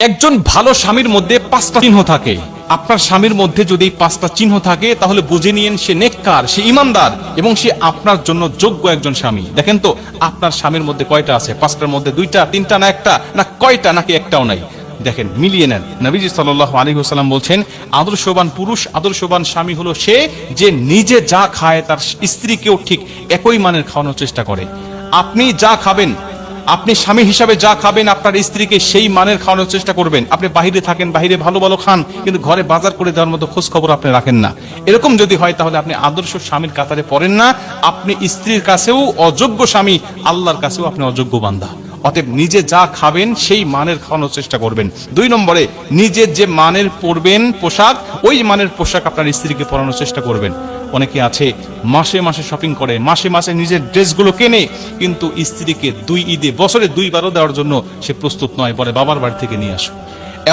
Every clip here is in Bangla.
একজন ভালো স্বামীর মধ্যে 5টা চিহ্ন থাকে। আপনার স্বামীর মধ্যে যদি 5টা চিহ্ন থাকে তাহলে বুঝে নিয়েন সে নেককার, সে ইমানদার এবং সে আপনার জন্য যোগ্য একজন স্বামী। দেখেন তো আপনার স্বামীর মধ্যে কয়টা আছে? 5টার মধ্যে 2টা, 3টা, না একটা, না কয়টা, নাকি একটাও নাই? দেখেন, মিলিয়ে নেন। নবীজি সাল্লাল্লাহু আলাইহি ওয়াসাল্লাম বলছেন, আদর্শবান পুরুষ, আদর্শবান স্বামী হলো সে যে নিজে যা খায় তার স্ত্রীকেও ঠিক একই মানের খাওয়ানোর চেষ্টা করে। আপনি যা খাবেন, আপনি স্বামী হিসাবে যা খাবেন আপনার স্ত্রীকে সেই মানের খাওয়ানোর চেষ্টা করবেন। আপনি বাহিরে থাকেন, বাহিরে ভালো ভালো খান, কিন্তু ঘরে বাজার করে দেওয়ার মতো খোঁজ খবর আপনি রাখেন না। এরকম যদি হয় তাহলে আপনি আদর্শ স্বামীর কাতারে পড়েন না। আপনি স্ত্রীর কাছেও অযোগ্য স্বামী, আল্লাহর কাছেও আপনি অযোগ্য বান্দা। অতএব নিজে যা খাবেন সেই মানের খাওয়ানোর চেষ্টা করবেন। 2 নম্বরে, নিজে যে মানের পরবেন পোশাক, ওই মানের পোশাক আপনার স্ত্রীকে পরানোর চেষ্টা করবেন। অনেকে আছে মাসে মাসে শপিং করে, মাসে মাসে নিজের ড্রেসগুলো কেনে, কিন্তু স্ত্রীকে 2 ঈদে, বছরে 2 বারও দেওয়ার জন্য সে প্রস্তুত নয়, বলে বাবার বাড়ি থেকে নিয়ে আসো।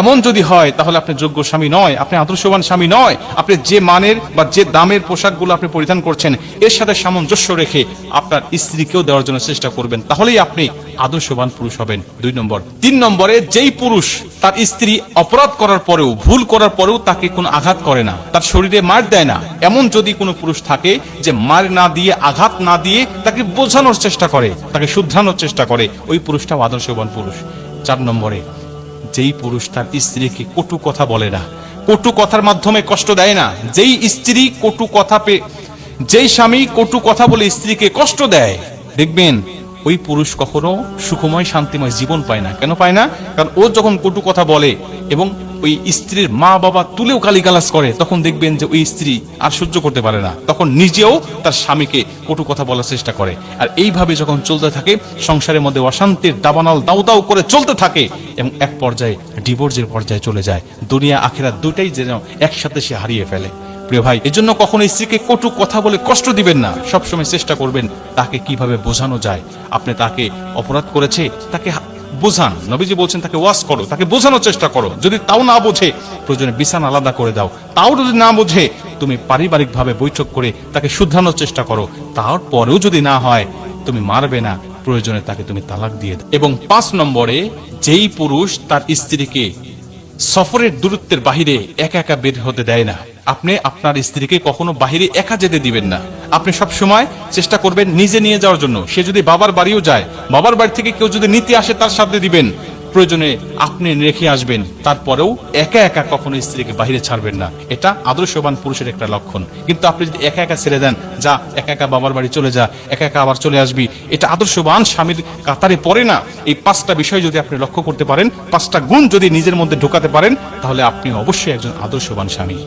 এমন যদি হয় তাহলে আপনি যোগ্য স্বামী নয়, আপনি আদর্শবান স্বামী নয়। আপনি যে মানের বা যে দামের পোশাকগুলো আপনি পরিধান করছেন এর সাথে সামঞ্জস্য রেখে আপনার স্ত্রীকেও দেওয়ার জন্য চেষ্টা করবেন, তাহলেই আপনি আদর্শবান পুরুষ হবেন। 2 নম্বর। 3 নম্বরে, যেই পুরুষ তার স্ত্রী অপরাধ করার পরেও, ভুল করার পরেও তাকে কোনো আঘাত করে না, তার শরীরে মার দেয় না, এমন যদি কোনো পুরুষ থাকে যে মার না দিয়ে, আঘাত না দিয়ে তাকে বোঝানোর চেষ্টা করে, তাকে শুধরানোর চেষ্টা করে, ওই পুরুষটাও আদর্শবান পুরুষ। 4 নম্বরে, যেই পুরুষ তার স্ত্রীকে কটু কথা বলে না, কটু কথার মাধ্যমে কষ্ট দেয় না। যেই স্ত্রী কটু কথা যেই স্বামী কটু কথা বলে স্ত্রীকে কষ্ট দেয়, দেখবেন ওই পুরুষ কখনো সুখময় শান্তিময় জীবন পায় না। কেন পায় না? কারণ ও যখন কটু কথা বলে এবং ওই স্ত্রীর মা বাবা তুলেও গালিগালাজ করে, তখন দেখবেন যে ওই স্ত্রী আর সহ্য করতে পারে না, তখন নিজেও তার স্বামীকে কটু কথা বলার চেষ্টা করে। আর এইভাবে যখন চলতে থাকে, সংসারের মধ্যে অশান্তির দাবানল দাউ দাউ করে চলতে থাকে এবং এক পর্যায়ে ডিভোর্সের পর্যায়ে চলে যায়। দুনিয়া আখিরাত দুটাই যেন একসাথে সে হারিয়ে ফেলে। প্রিয় ভাই, এজন্য কখনো স্ত্রীকে কটু কথা বলে কষ্ট দিবেন না। সবসময় চেষ্টা করবেন তাকে কিভাবে বোঝানো যায়। আপনি তাকে অপরাধ করেছে, তাকে বোঝান। নবীজি বলছেন তাকে ওয়াজ করো, তাকে বোঝানোর চেষ্টা করো। যদি তাও না বোঝে, প্রয়োজনে বিছানা আলাদা করে দাও। তাও যদি না বোঝে, তুমি পারিবারিক ভাবে বৈঠক করে তাকে শুধরানোর চেষ্টা করো। তারপরেও যদি না হয়, তুমি মারবে না, প্রয়োজনে তাকে তুমি তালাক দিয়ে দাও। এবং 5 নম্বরে, যেই পুরুষ তার স্ত্রীকে সফরের দূরত্বের বাহিরে একা একা বের হতে দেয় না, আপনি আপনার স্ত্রীকে কখনো বাহিরে একা যেতে দিবেন না। আপনি সব সময় চেষ্টা করবেন নিজে নিয়ে যাওয়ার জন্য। সে যদি বাবার বাড়িও যায়, বাবার বাড়ি থেকে কেউ যদি নিতে আসে, তার সাথে দিবেন। প্রয়োজনে আপনি রেখে আসবেন, তারপরেও একা একা কখনো স্ত্রীকে বাহিরে ছাড়বেন না। এটা আদর্শবান পুরুষের একটা লক্ষণ। কিন্তু আপনি যদি একা একা ছেড়ে দেন, যা একা একা বাবার বাড়ি চলে যা, একা একা আবার চলে আসবি, এটা আদর্শবান স্বামীর কাতারে পড়ে না। এই 5টা বিষয় যদি আপনি লক্ষ্য করতে পারেন, 5টা গুণ যদি নিজের মধ্যে ঢোকাতে পারেন, তাহলে আপনি অবশ্যই একজন আদর্শবান স্বামী।